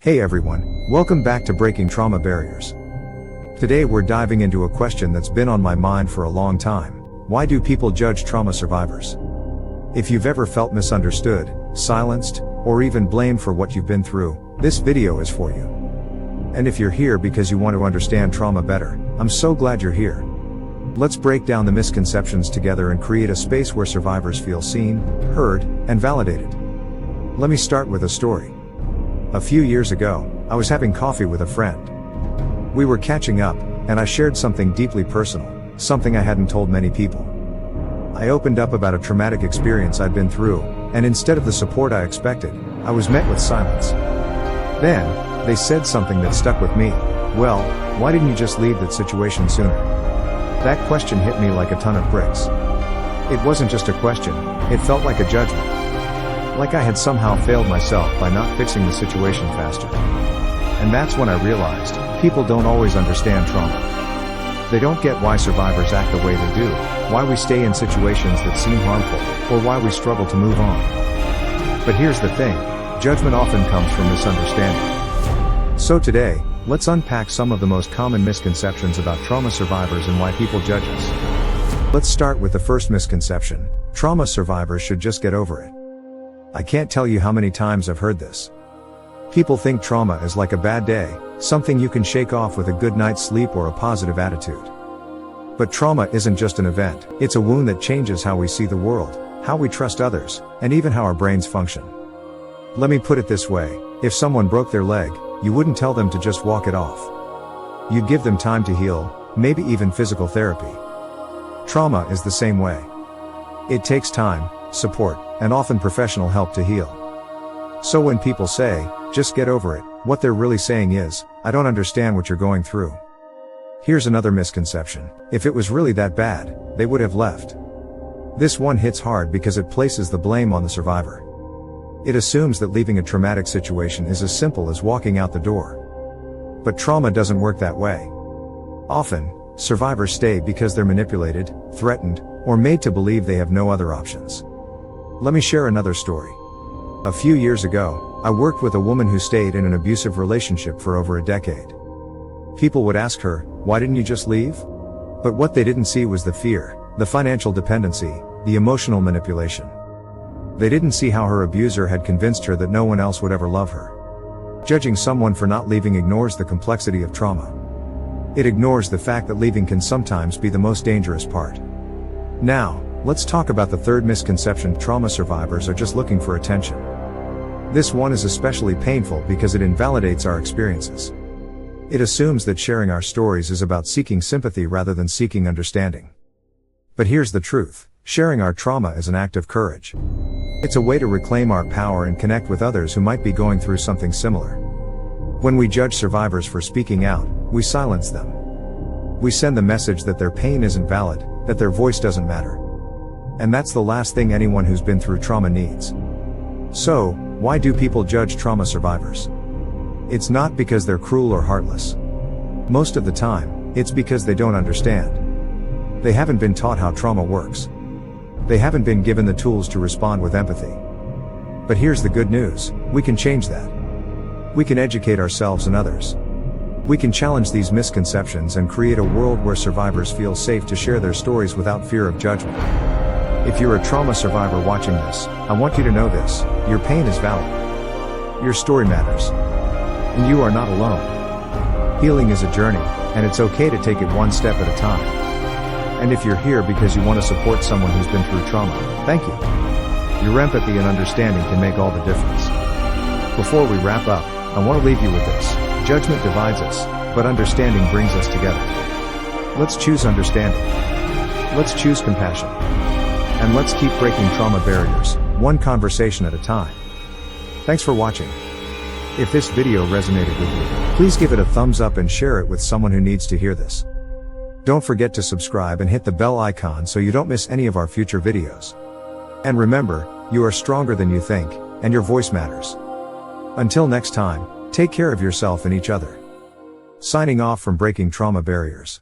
Hey everyone, welcome back to Breaking Trauma Barriers. Today we're diving into a question that's been on my mind for a long time. Why do people judge trauma survivors? If you've ever felt misunderstood, silenced, or even blamed for what you've been through, this video is for you. And if you're here because you want to understand trauma better, I'm so glad you're here. Let's break down the misconceptions together and create a space where survivors feel seen, heard, and validated. Let me start with a story. A few years ago, I was having coffee with a friend. We were catching up, and I shared something deeply personal, something I hadn't told many people. I opened up about a traumatic experience I'd been through, and instead of the support I expected, I was met with silence. Then, they said something that stuck with me. Well, why didn't you just leave that situation sooner? That question hit me like a ton of bricks. It wasn't just a question, it felt like a judgment. Like I had somehow failed myself by not fixing the situation faster. And that's when I realized, people don't always understand trauma. They don't get why survivors act the way they do, why we stay in situations that seem harmful, or why we struggle to move on. But here's the thing, judgment often comes from misunderstanding. So today, let's unpack some of the most common misconceptions about trauma survivors and why people judge us. Let's start with the first misconception: trauma survivors should just get over it. I can't tell you how many times I've heard this. People think trauma is like a bad day, something you can shake off with a good night's sleep or a positive attitude. But trauma isn't just an event, it's a wound that changes how we see the world, how we trust others, and even how our brains function. Let me put it this way, if someone broke their leg, you wouldn't tell them to just walk it off. You'd give them time to heal, maybe even physical therapy. Trauma is the same way. It takes time, support, and often professional help to heal. So when people say, just get over it, what they're really saying is, I don't understand what you're going through. Here's another misconception: if it was really that bad, they would have left. This one hits hard because it places the blame on the survivor. It assumes that leaving a traumatic situation is as simple as walking out the door. But trauma doesn't work that way. Often, survivors stay because they're manipulated, threatened, or made to believe they have no other options. Let me share another story. A few years ago, I worked with a woman who stayed in an abusive relationship for over a decade. People would ask her, why didn't you just leave? But what they didn't see was the fear, the financial dependency, the emotional manipulation. They didn't see how her abuser had convinced her that no one else would ever love her. Judging someone for not leaving ignores the complexity of trauma. It ignores the fact that leaving can sometimes be the most dangerous part. Now, let's talk about the third misconception: trauma survivors are just looking for attention. This one is especially painful because it invalidates our experiences. It assumes that sharing our stories is about seeking sympathy rather than seeking understanding. But here's the truth: sharing our trauma is an act of courage. It's a way to reclaim our power and connect with others who might be going through something similar. When we judge survivors for speaking out, we silence them. We send the message that their pain isn't valid, that their voice doesn't matter. And that's the last thing anyone who's been through trauma needs. So, why do people judge trauma survivors? It's not because they're cruel or heartless. Most of the time, it's because they don't understand. They haven't been taught how trauma works. They haven't been given the tools to respond with empathy. But here's the good news: we can change that. We can educate ourselves and others. We can challenge these misconceptions and create a world where survivors feel safe to share their stories without fear of judgment. If you're a trauma survivor watching this, I want you to know this: your pain is valid. Your story matters. And you are not alone. Healing is a journey, and it's okay to take it one step at a time. And if you're here because you want to support someone who's been through trauma, thank you. Your empathy and understanding can make all the difference. Before we wrap up, I want to leave you with this: judgment divides us, but understanding brings us together. Let's choose understanding. Let's choose compassion. And let's keep breaking trauma barriers, one conversation at a time. Thanks for watching. If this video resonated with you, please give it a thumbs up and share it with someone who needs to hear this. Don't forget to subscribe and hit the bell icon so you don't miss any of our future videos. And remember, you are stronger than you think, and your voice matters. Until next time, take care of yourself and each other. Signing off from Breaking Trauma Barriers.